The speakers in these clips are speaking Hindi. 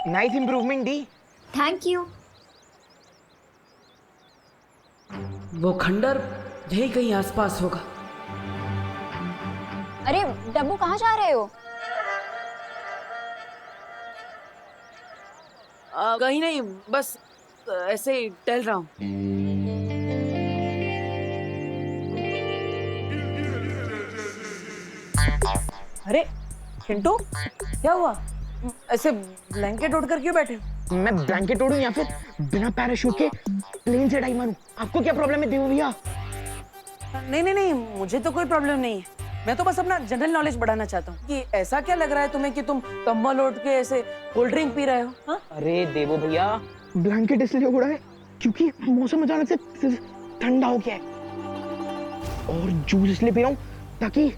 Nice improvement D. Thank you. वो खंडर यही कहीं आसपास होगा। अरे डब्बू, कहाँ जा रहे हो? कहीं नहीं, बस ऐसे ही टहल रहा हूँ। अरे चिंटू, क्या हुआ? ऐसे ब्लैंकेट ओढ़ कर क्यों बैठे हो? मैं ब्लैंकेट ओढूं या फिर बिना पैराशूट के प्लेन से डाई मारूं? आपको क्या प्रॉब्लम है देवो भैया? नहीं नहीं नहीं, मुझे तो कोई प्रॉब्लम नहीं है। मैं तो बस अपना जनरल नॉलेज बढ़ाना चाहता हूँ कि ऐसा क्या लग रहा है तुम्हें कि तुम कंबल ओढ़ के ऐसे कोल्ड ड्रिंक पी रहे हो? हाँ? अरे देवो भैया, ब्लैंकेट इसलिए ओढ़ा है क्योंकि मौसम अचानक से ठंडा हो गया है, और जूस इसलिए पी रहा हूँ ताकि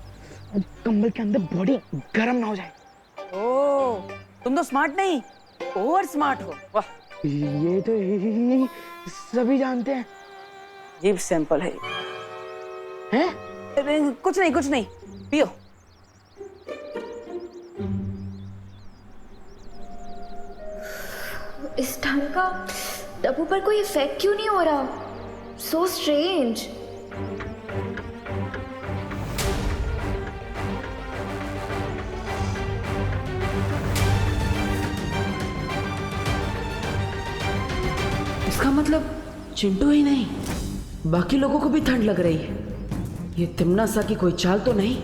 कंबल के अंदर बॉडी गर्म ना हो जाए। ओह, तुम तो स्मार्ट नहीं, ओवर स्मार्ट हो। वाह, ये तो सभी जानते हैं। अजीब सैंपल है। हैं? कुछ नहीं, पियो। इस ठंड का डब्बू पर कोई इफेक्ट क्यों नहीं हो रहा? So strange. इसका मतलब चिंटू ही नहीं, बाकी लोगों को भी ठंड लग रही है। ये तिम्ना सा की कोई चाल तो नहीं?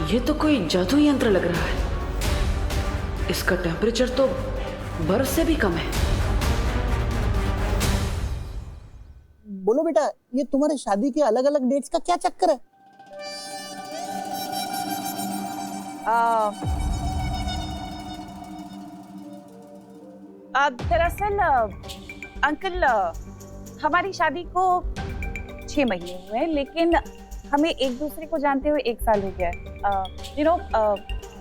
ये तो कोई जादू यंत्र लग रहा है। इसका टेम्परेचर तो बर्फ से भी कम है। बोलो बेटा, ये तुम्हारे शादी के अलग अलग डेट्स का क्या चक्कर है? दरअसल अंकल, हमारी शादी को 6 महीने हुए हैं, लेकिन हमें एक दूसरे को जानते हुए 1 साल हो गया है।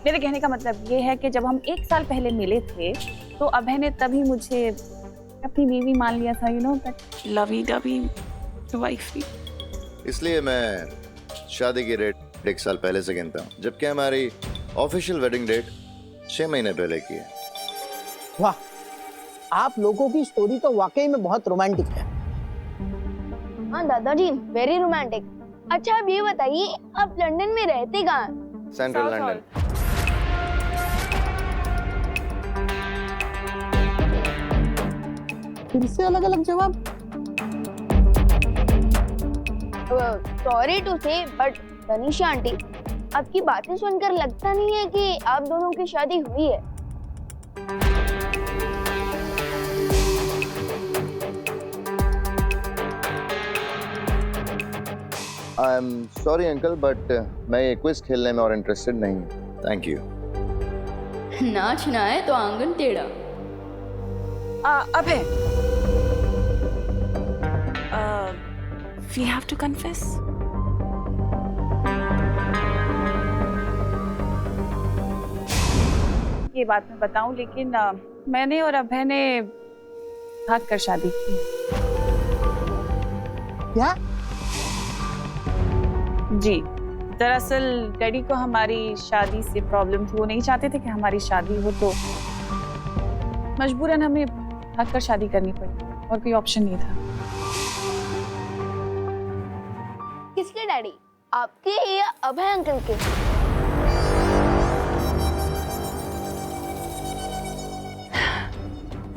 मेरे कहने का मतलब ये है कि जब हम 1 साल पहले मिले थे तो अभय ने तभी मुझे अपनी बीवी मान लिया था, दैट लवी डवी वाइफी। इसलिए मैं शादी की डेट 1 साल पहले से गिनता हूँ, जबकि हमारी ऑफिशियल वेडिंग डेट 6 महीने पहले की है। वाह, आप लोगों की स्टोरी तो वाकई में बहुत रोमांटिक है। हाँ दादाजी, वेरी रोमांटिक। अच्छा, अब ये बताइए, आप लंदन में रहते कहाँ? Central London. फिर से अलग अलग जवाब। सॉरी टू से, बट तनिषा आंटी, आपकी बातें सुनकर लगता नहीं है कि आप दोनों की शादी हुई है। I am sorry uncle, but मैं ये क्विज खेलने में और इंटरेस्टेड नहीं हूँ। Thank you. नाचना है तो आंगन टेढ़ा। अभय, we have to confess. ये बात मैं बताऊं, लेकिन मैंने और अभय ने भाग कर शादी की। क्या? जी, दरअसल डैडी को हमारी शादी से प्रॉब्लम थी। वो नहीं चाहते थे कि हमारी शादी हो, तो मजबूरन हमें भाग कर शादी करनी पड़ी, और कोई ऑप्शन नहीं था। किसके डैडी, आपके या अभय अंकल के?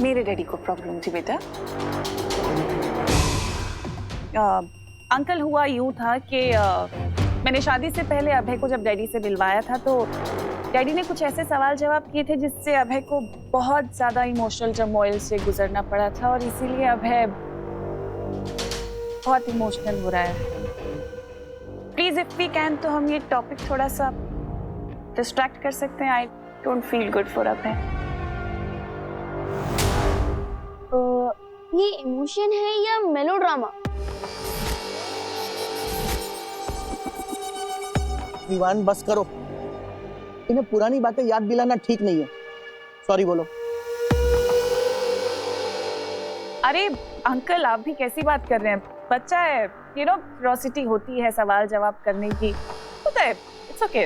मेरे डैडी को प्रॉब्लम थी बेटा। अंकल, हुआ यूं था कि मैंने शादी से पहले अभय को जब डैडी से मिलवाया था, तो डैडी ने कुछ ऐसे सवाल जवाब किए थे जिससे अभय को बहुत ज्यादा इमोशनल टर्मोइल से गुजरना पड़ा था, और इसीलिए अभय बहुत इमोशनल हो रहा है। प्लीज इफ वी कैन, तो हम ये टॉपिक थोड़ा सा डिस्ट्रैक्ट कर सकते हैं। I don't feel good for Abhay. ये इमोशन है या मेलोड्रामा? विवान बस करो, इन्हें पुरानी बातें याद दिलाना ठीक नहीं है। सॉरी बोलो। अरे अंकल, आप भी कैसी बात कर रहे हैं? बच्चा है, क्यूरियोसिटी होती है सवाल जवाब करने की, होता है, इट्स ओके।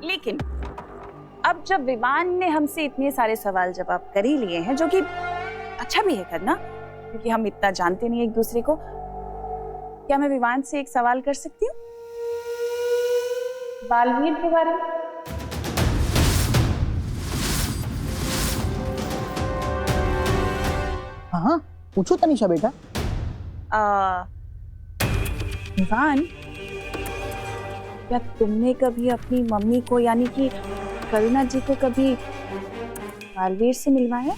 लेकिन अब जब विवान ने हमसे इतने सारे सवाल जवाब कर ही लिए हैं, जो कि अच्छा भी है करना, क्योंकि हम इतना जानते नहीं एक दूसरे को, क्या मैं विवान से एक सवाल कर सकती हूँ बालवीर के बारे में? हाँ, पूछो तनिषा बेटा। विवान, क्या तुमने कभी अपनी मम्मी को यानी कि करुणा जी को कभी बालवीर से मिलवाया?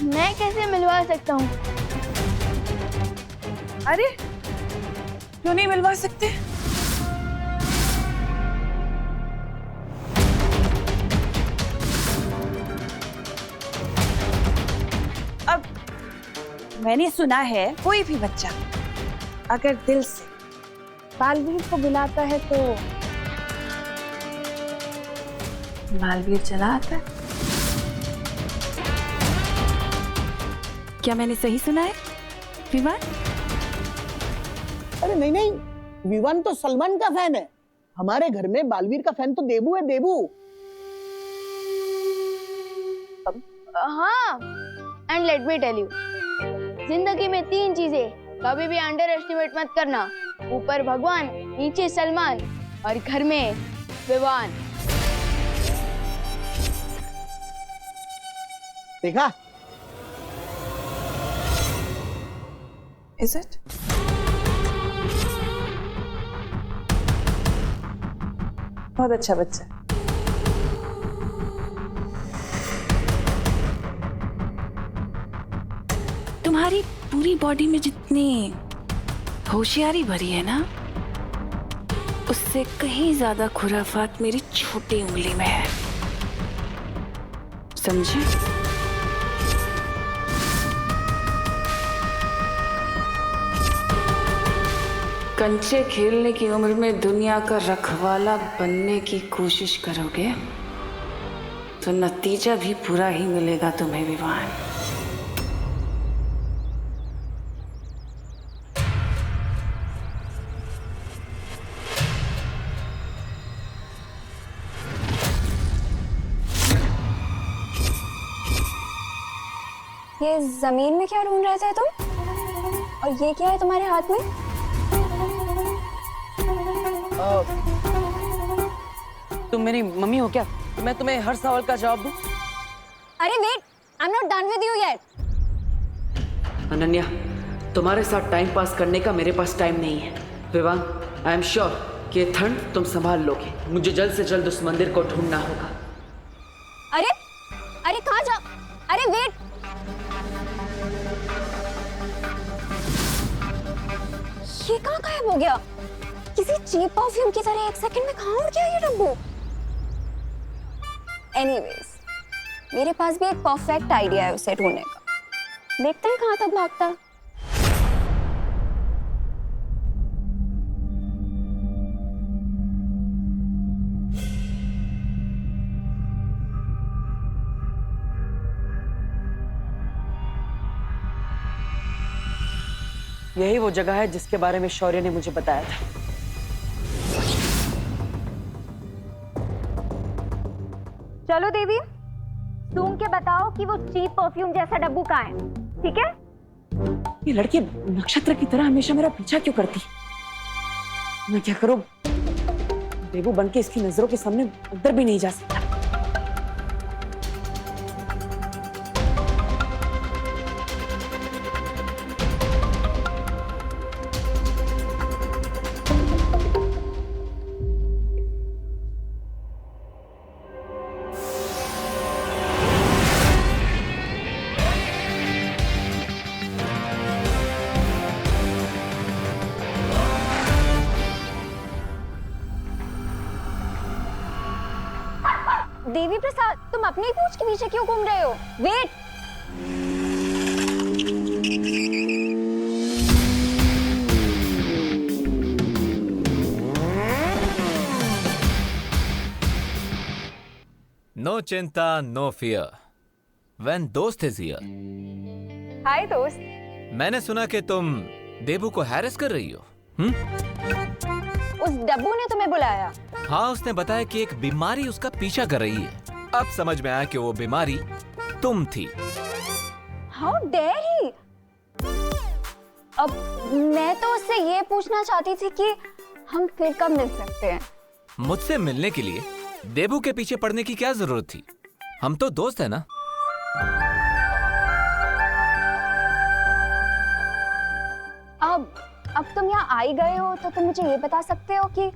मैं कैसे मिलवा सकता हूँ? अरे क्यों नहीं मिलवा सकते? अब मैंने सुना है कोई भी बच्चा अगर दिल से बालवीर को बुलाता है तो बालवीर चला आता है। क्या मैंने सही सुना है विवान? अरे नहीं नहीं, विवान तो सलमान का फैन है। हमारे घर में बालवीर का फैन तो देबू है, देबू। हाँ, and let me tell you, जिंदगी में 3 चीजें कभी भी अंडर एस्टिमेट मत करना। ऊपर भगवान, नीचे सलमान और घर में विवान। देखा? Is it? बहुत अच्छा बच्चा। तुम्हारी पूरी बॉडी में जितनी होशियारी भरी है ना, उससे कहीं ज्यादा खुराफात मेरी छोटी उंगली में है, समझे? कंचे खेलने की उम्र में दुनिया का रखवाला बनने की कोशिश करोगे तो नतीजा भी पूरा ही मिलेगा तुम्हें विवान। ये जमीन में क्या ढूंढ रहे थे तुम? और ये क्या है तुम्हारे हाथ में? तुम मेरी मम्मी हो क्या? मैं तुम्हें हर सवाल का जवाब दूं? अरे wait, I am not done with you yet. Ananya, तुम्हारे साथ टाइम पास करने का मेरे पास टाइम नहीं है। विवान, आई एम श्योर कि ये ठंड तुम संभाल लोगे। मुझे जल्द से जल्द उस मंदिर को ढूंढना होगा। अरे अरे कहाँ जा? अरे वेट, ये कहाँ गायब हो गया? किसी चीप परफ्यूम की तरह 1 सेकंड में कहाँ उड़ गया ये डब्बू? एनीवेज, मेरे पास भी एक परफेक्ट आइडिया है उसे ढूंढने का। देखते हैं कहाँ तक भागता है। यही वो जगह है जिसके बारे में शौर्य ने मुझे बताया था। चलो देवी, ढूंढ के बताओ कि वो चीप परफ्यूम जैसा डब्बू कहाँ है, ठीक है? ये लड़की नक्षत्र की तरह हमेशा मेरा पीछा क्यों करती? मैं क्या करूं? देवू बन के इसकी नजरों के सामने अंदर भी नहीं जा सकता। तुम अपनी पूछ के पीछे क्यों घूम रहे हो? वेट। नो चिंता नो फियर व्हेन दोस्त इज हियर। हाय दोस्त। मैंने सुना कि तुम देबू को हैरेस कर रही हो। उस डब्बू ने तुम्हें बुलाया? हाँ, उसने बताया कि एक बीमारी उसका पीछा कर रही है। अब समझ में आया कि वो बीमारी तुम थी। How dare he. अब मैं तो उससे ये पूछना चाहती थी कि हम फिर कब मिल सकते हैं? मुझसे मिलने के लिए देबू के पीछे पड़ने की क्या जरूरत थी? हम तो दोस्त है ना। अब तुम यहाँ आ ही गए हो तो तुम मुझे ये बता सकते हो कि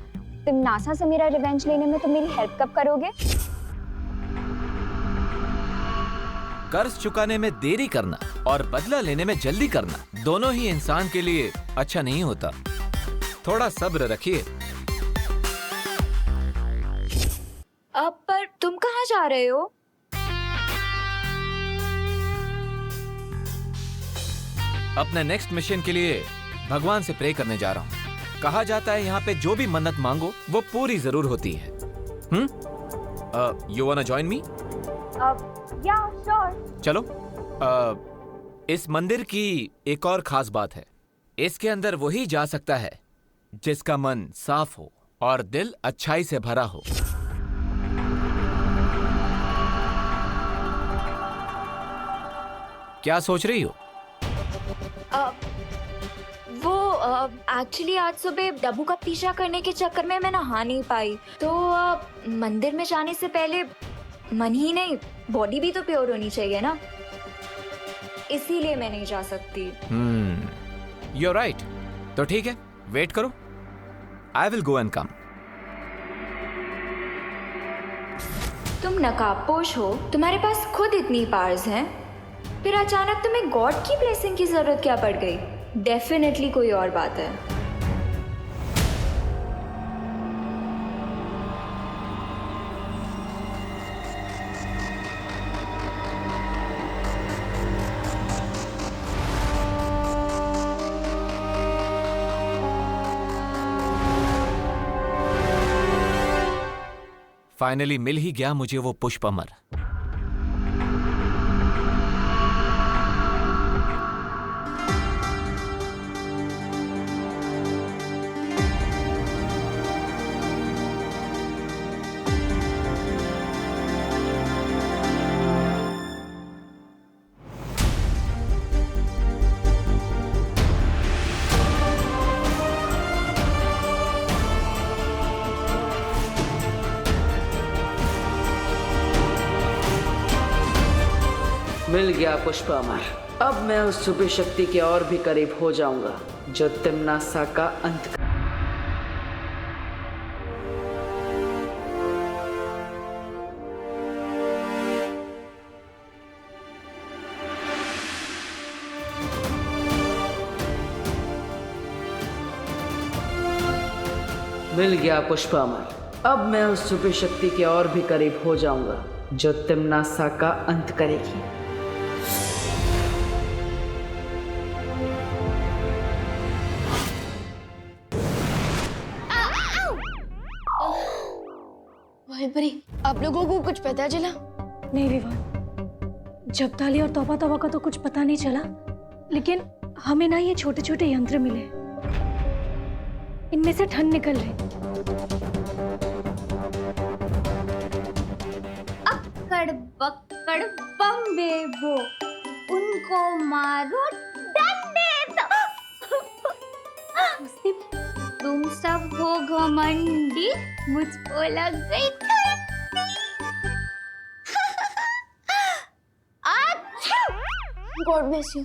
तुम नासा से मेरा रिवेंज लेने में तुम मेरी हेल्प कब करोगे? कर्ज चुकाने में देरी करना और बदला लेने में जल्दी करना दोनों ही इंसान के लिए अच्छा नहीं होता। थोड़ा सब्र रखिए। अब पर तुम कहाँ जा रहे हो? अपने नेक्स्ट मिशन के लिए भगवान से प्रे करने जा रहा हूँ। कहा जाता है यहाँ पे जो भी मन्नत मांगो वो पूरी जरूर होती है। You वांना join me? या श्योर। चलो। इस मंदिर की एक और खास बात है, इसके अंदर वही जा सकता है जिसका मन साफ हो और दिल अच्छाई से भरा हो। क्या सोच रही हो? वो एक्चुअली आज सुबह डब्बू का पीछा करने के चक्कर में मैं नहा नहीं पाई, तो मंदिर में जाने से पहले मन ही नहीं बॉडी भी तो प्योर होनी चाहिए ना, इसीलिए मैं नहीं जा सकती। You're right। तो ठीक है, वेट करो। I will go and come। तुम नकाबपोश हो, तुम्हारे पास खुद इतनी पावर्स हैं, फिर अचानक तुम्हें गॉड की ब्लेसिंग की जरूरत क्या पड़ गई? डेफिनेटली कोई और बात है। फाइनली मिल ही गया मुझे वो पुष्प अमर। मिल गया पुष्प अमर। अब मैं उस सुबह शक्ति के और भी करीब हो जाऊंगा जो तिम्नासा का अंत कर... मिल गया पुष्प अमर। अब मैं उस सुबह शक्ति के और भी करीब हो जाऊंगा जो तिम्नासा का अंत करेगी। भाई परी, आप लोगों को कुछ पता चला? नहीं विवान, जब्ताली और तौबा तौबा का तो कुछ पता नहीं चला, लेकिन हमें ना ये छोटे छोटे यंत्र मिले, इनमें से ठंड निकल रही। अक्कड़ बक्कड़ बम्बेबो, उनको मारो डंडे दो। तुम सब हो घमंडी, मुझको लग गई गॉड ब्लेस यू।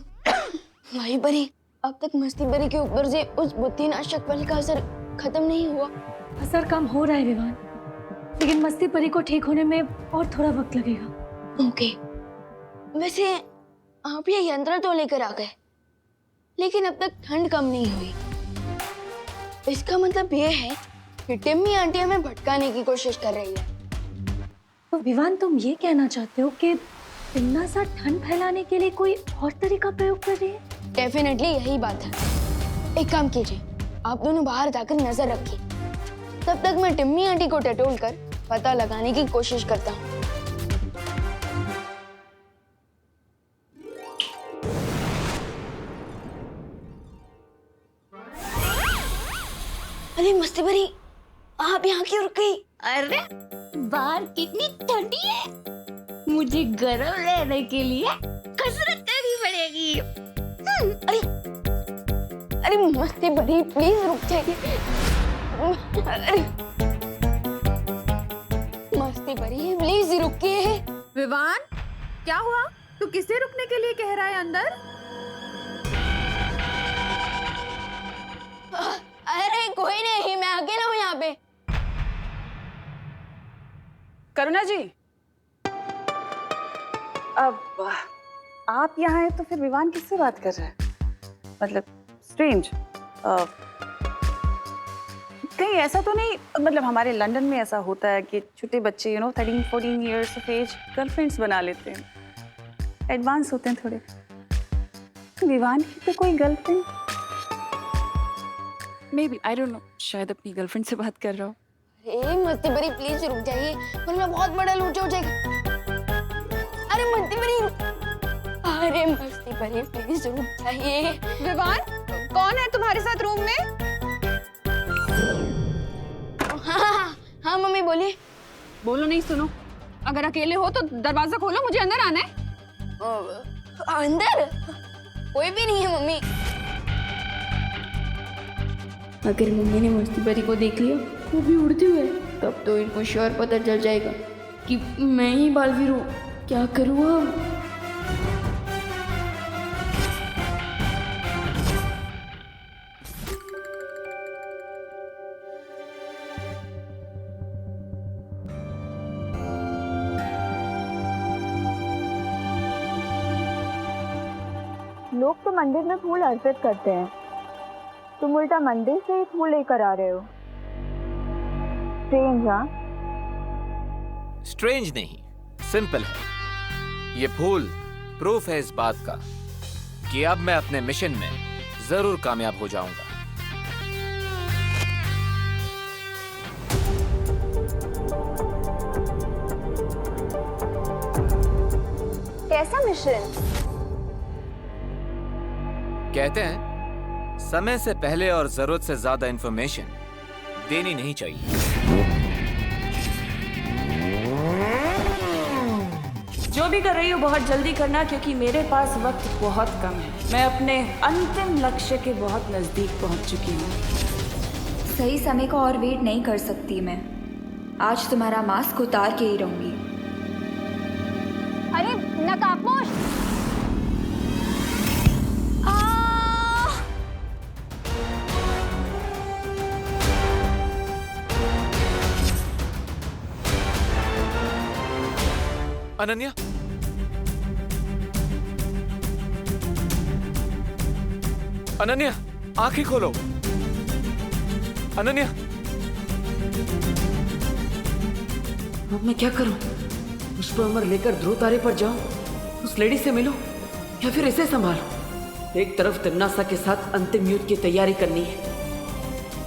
भाई परी, अब तक मस्ती परी के ऊपर से उस बुद्धिनाशक बल का असर खत्म नहीं हुआ। असर कम हो रहा है विवान, लेकिन मस्ती परी को ठीक होने में और थोड़ा वक्त लगेगा। ओके, वैसे आप ये यंत्र तो लेकर आ गए, लेकिन अब तक ठंड कम नहीं हुई। इसका मतलब ये है कि टिम्मी आंटी हमें भटकाने की कोशिश कर रही है। तो विवान, तुम ये कहना चाहते हो कि इतना सा ठंड फैलाने के लिए कोई और तरीका प्रयोग कर रही है? डेफिनेटली यही बात है। एक काम कीजिए, आप दोनों बाहर जाकर नजर रखिए, तब तक मैं टिम्मी आंटी को टटोल कर पता लगाने की कोशिश करता हूँ। अरे मस्ती भरी, आप यहाँ क्यों रुक गई? अरे बाहर कितनी ठंडी है, मुझे गर्म रहने के लिए कसरत करनी पड़ेगी। अरे मस्ती भरी, प्लीज रुक जाइए। अरे मस्ती भरी, प्लीज रुकिए। विवान, क्या हुआ? तू किसे रुकने के लिए कह रहा है अंदर? अरे कोई नहीं, मैं अकेला हूँ यहाँ पे। करुणा जी, अब आप यहाँ हैं तो फिर विवान किससे बात कर रहा है? मतलब स्ट्रेंज। कहीं ऐसा तो नहीं, मतलब हमारे लंदन में ऐसा होता है कि छोटे बच्चे 13-14 इयर्स ऑफ एज गर्लफ्रेंड्स बना लेते हैं, एडवांस होते हैं थोड़े। विवान की तो कोई girlfriend, may be, I don't know, शायद अपनी गर्लफ्रेंड से बात कर रहा हो। अरे मस्ती भरी, प्लीज रुक जाइए, वरना बहुत बड़ा लूचा हो जाएगा। अरे मस्ती भरी, अरे मस्ती भरी, प्लीज रुक जाइए। विवान, कौन है तुम्हारे साथ रूम में? हाँ मम्मी बोलिए। बोलो नहीं, सुनो। अगर अकेले हो तो दरवाजा खोलो, मुझे अंदर आना है। अंदर कोई भी नहीं है मम्मी। अगर मम्मी ने मस्ती परी को देख लिया, वो भी उड़ते हुए, तब तो इनको श्योर पता चल जाएगा कि मैं ही बालवीर हूँ। क्या करूँ अब? लोग तो मंदिर में फूल अर्पित करते हैं, तुम उल्टा मंदिर से ही फूल लेकर आ रहे हो। स्ट्रेंज, हाँ? स्ट्रेंज नहीं, सिंपल है। ये फूल प्रूफ है इस बात का कि अब मैं अपने मिशन में जरूर कामयाब हो जाऊंगा। कैसा मिशन? कहते हैं समय से पहले और जरूरत से ज्यादा इंफॉर्मेशन देनी नहीं चाहिए। जो भी कर रही हो बहुत जल्दी करना, क्योंकि मेरे पास वक्त बहुत कम है। मैं अपने अंतिम लक्ष्य के बहुत नजदीक पहुंच चुकी हूँ। सही समय का और वेट नहीं कर सकती मैं। आज तुम्हारा मास्क उतार के ही रहूंगी। अरे नकाबपोश! अनन्या, अनन्या, आंखें खोलो। अनन्या, अब मैं क्या करूं? पुष्प अमर लेकर ध्रुव तारे पर जाऊं, उस लेडी से मिलूं, या फिर इसे संभालूं? एक तरफ तिम्नासा के साथ अंतिम युद्ध की तैयारी करनी है,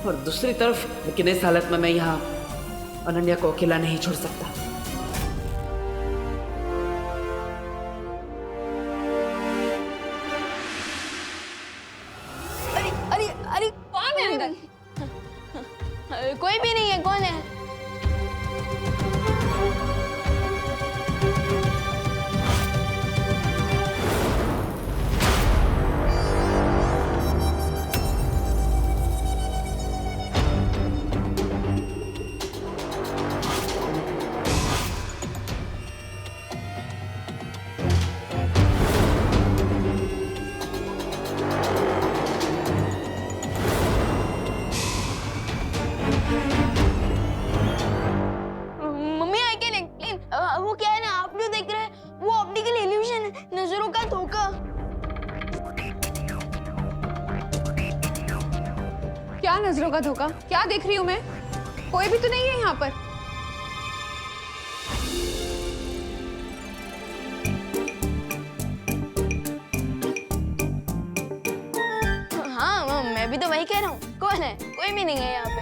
और दूसरी तरफ, लेकिन इस हालत में मैं यहाँ अनन्या को अकेला नहीं छोड़ सकता। अरे कौन है अंदर? कोई भी नहीं है, कौन है? वो क्या है ना, आप जो देख रहे हैं वो ऑप्टिकल इल्यूजन है, नजरों का धोखा। क्या नजरों का धोखा? क्या देख रही हूँ मैं? कोई भी तो नहीं है यहाँ पर। तभी तो वही कह रहा हूँ, कौन है? कोई भी नहीं है यहाँ पे।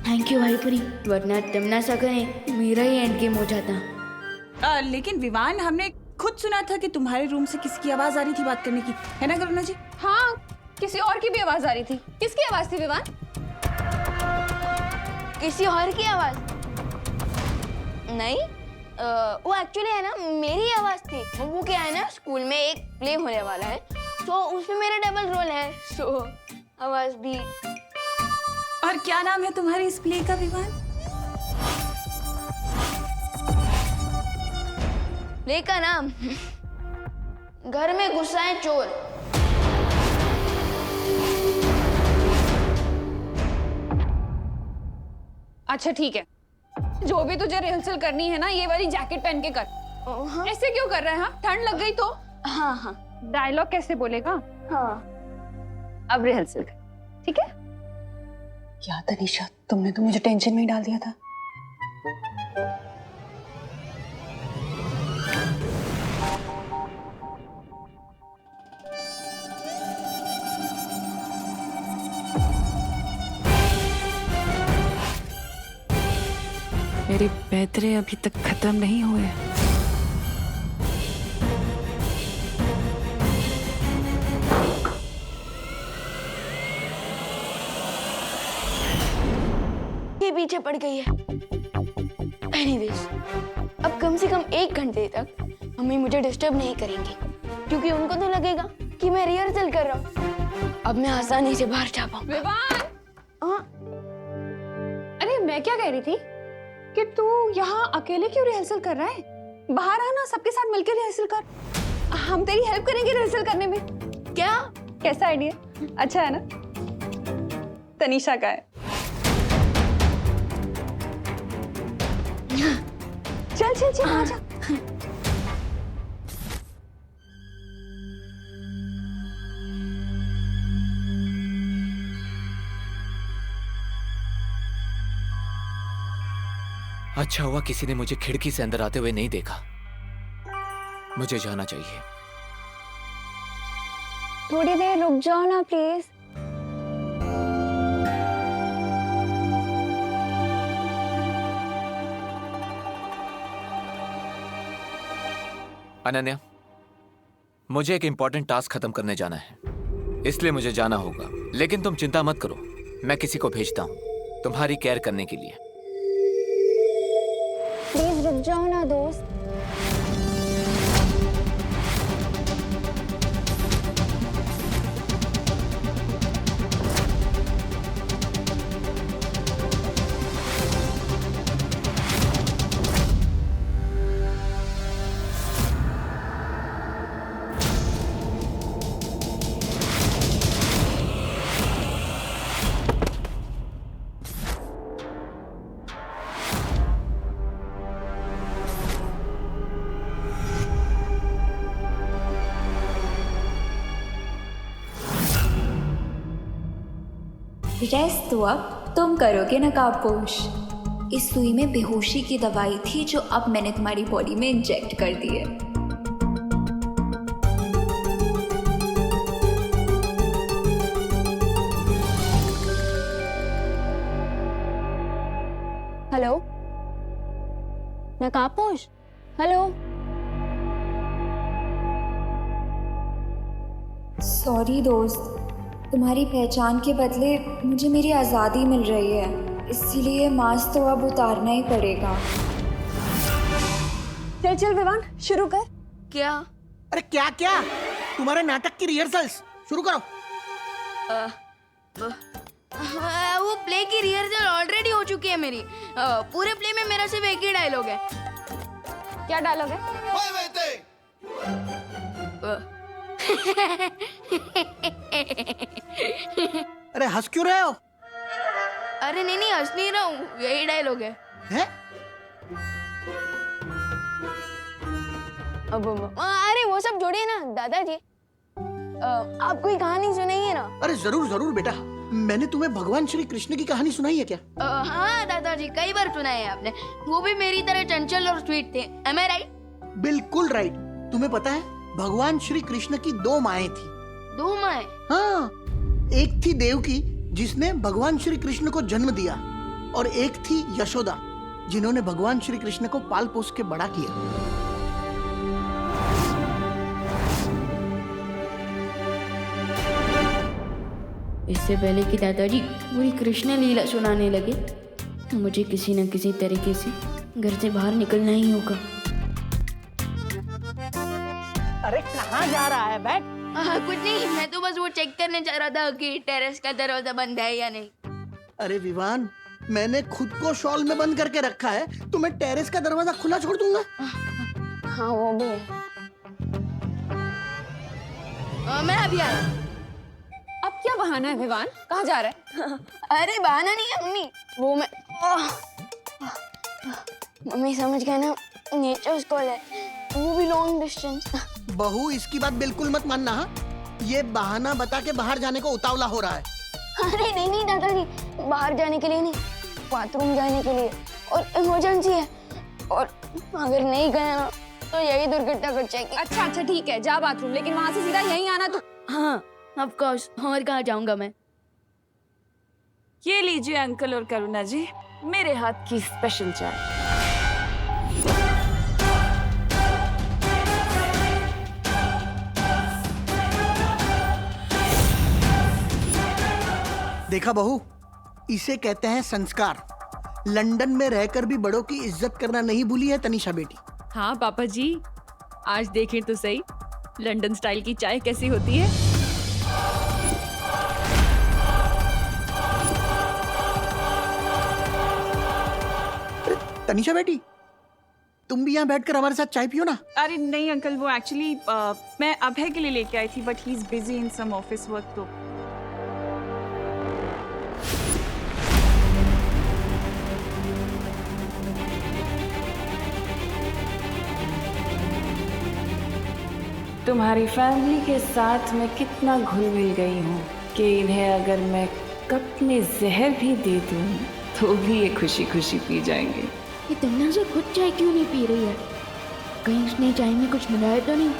थैंक यू भाईपुरी, वरना तुम ना सके मेरा ही एंड गेम हो जाता। लेकिन विवान, हमने खुद सुना था कि तुम्हारे रूम से किसी की आवाज आ रही थी बात करने की, है ना करुणा जी? हाँ, किसी और की भी आवाज आ रही थी। किसकी आवाज थी विवान? किसी और की आवाज नहीं, वो एक्चुअली है ना मेरी आवाज थी। वो क्या है ना, स्कूल में एक प्ले होने वाला है, तो उसमें मेरा डबल रोल है, सो आवाज भी। और क्या नाम है तुम्हारे इस प्ले का विवान? प्ले का नाम घर में गुस्सा है चोर। अच्छा ठीक है, जो भी तुझे रिहर्सल करनी है ना, ये वाली जैकेट पहन के कर। हाँ? ऐसे क्यों कर रहा है? हाँ, ठंड लग गई तो? हाँ हाँ। डायलॉग कैसे बोलेगा? हाँ, अब रिहर्सल कर, ठीक है? क्या तनीषा, तुमने तो मुझे टेंशन में ही डाल दिया था। मेरे पैतरे अभी तक खत्म नहीं हुए। ये पीछे पड़ गई है। एनीवेज, अब कम से कम 1 घंटे तक मम्मी मुझे डिस्टर्ब नहीं करेंगी, क्योंकि उनको तो लगेगा कि मैं रिहर्सल कर रहा हूँ। अब मैं आसानी से बाहर जा पाऊंगा। विवान! हाँ? अरे मैं क्या कह रही थी कि तू यहाँ अकेले क्यों रिहर्सल कर रहा है? बाहर आना, सबके साथ मिलकर रिहर्सल कर। हम तेरी हेल्प करेंगे रिहर्सल करने में। क्या? कैसा आइडिया? अच्छा है ना? तनीषा का है। चल चल चल, आजा। अच्छा हुआ किसी ने मुझे खिड़की से अंदर आते हुए नहीं देखा। मुझे जाना चाहिए। थोड़ी देर रुक जाओ ना प्लीज। अनन्या, मुझे एक इंपॉर्टेंट टास्क खत्म करने जाना है, इसलिए मुझे जाना होगा। लेकिन तुम चिंता मत करो, मैं किसी को भेजता हूँ तुम्हारी केयर करने के लिए। प्लीज रुक जाओ ना दोस्त। रेस्ट तो अब तुम करोगे नकाबपोश। इस सुई में बेहोशी की दवाई थी जो अब मैंने तुम्हारी बॉडी में इंजेक्ट कर दी है। Hello नकाबपोश, hello. सॉरी दोस्त, तुम्हारी पहचान के बदले मुझे मेरी आज़ादी मिल रही है, इसीलिए मास्क तो अब उतारना ही पड़ेगा। चल चल विवान, शुरू कर। क्या? अरे क्या क्या, तुम्हारे नाटक की रिहर्सल्स शुरू करो। वो प्ले की रिहर्सल ऑलरेडी हो चुकी है मेरी। पूरे प्ले में मेरा सिर्फ एक ही डायलॉग है। क्या डायलॉग है? अरे हंस क्यों रहे हो? अरे नहीं नहीं, हंस नहीं रहा हूँ, यही डायलॉग है। हैं? अरे वो सब छोड़िए ना दादाजी, आप कोई कहानी सुनाइए ना। अरे जरूर जरूर बेटा, मैंने तुम्हें भगवान श्री कृष्ण की कहानी सुनाई है क्या? हाँ दादाजी, कई बार सुनाई है आपने। वो भी मेरी तरह चंचल और स्वीट थे। Am I right? बिल्कुल राइट। तुम्हें पता है भगवान श्री कृष्ण की 2 माएं थी, दो माए? हाँ, एक थी देवकी जिसने भगवान श्री कृष्ण को जन्म दिया, और एक थी यशोदा जिन्होंने भगवान श्री कृष्ण को पाल पोस के बड़ा किया। इससे पहले कि दादाजी पूरी कृष्ण लीला सुनाने लगे, मुझे किसी न किसी तरीके से घर से बाहर निकलना ही होगा। अरे कहाँ जा रहा है? बैठ। कुछ नहीं, मैं तो बस वो चेक करने जा रहा था कि टेरेस का दरवाजा बंद है या नहीं। अरे विवान, मैंने खुद को शॉल में बंद करके रखा है, तो मैं टेरेस का दरवाजा खुला छोड़ दूंगा? हाँ वो भी है। मैं अभी आया। अब क्या बहाना है विवान, कहाँ जा रहा है? अरे बहाना नहीं है मम्मी, वो मैं मम्मी समझ गए ना, नेचर्स कॉल है, वो भी लॉन्ग डिस्टेंस। बहू, इसकी बात बिल्कुल मत मानना। हाँ, ये बहाना बता के बाहर जाने को उतावला हो रहा है। अरे नहीं नहीं दादाजी, बाहर जाने के लिए नहीं, बाथरूम जाने के लिए, और इमरजेंसी है, और अगर नहीं गए ना तो यही दुर्घटना घट जाएगी। अच्छा अच्छा ठीक है, जा बाथरूम, लेकिन वहां से सीधा यहीं आना तो। हाँ ऑफ कोर्स, और कहाँ जाऊंगा मैं? ये लीजिए अंकल और करुणा जी, मेरे हाथ की स्पेशल चाय। देखा बहू, इसे कहते हैं संस्कार। लंदन में रहकर भी बड़ों की इज्जत करना नहीं भूली है तनीषा बेटी। हाँ पापा जी, आज देखें तो सही लंदन स्टाइल की चाय कैसी होती है। तनीषा बेटी, तुम भी यहाँ बैठकर हमारे साथ चाय पियो ना। अरे नहीं अंकल, वो एक्चुअली मैं अभय के लिए लेके आई थी, but he is busy in some office work. तो तुम्हारी फैमिली के साथ मैं कितना घुल मिल गई हूँ कि इन्हें अगर मैं कप में जहर भी दे दूँ तो भी ये खुशी खुशी पी जाएंगे। ये तुमने से खुद चाय क्यों नहीं पी रही है? कहीं उसने चाय में कुछ मिलाया तो नहीं?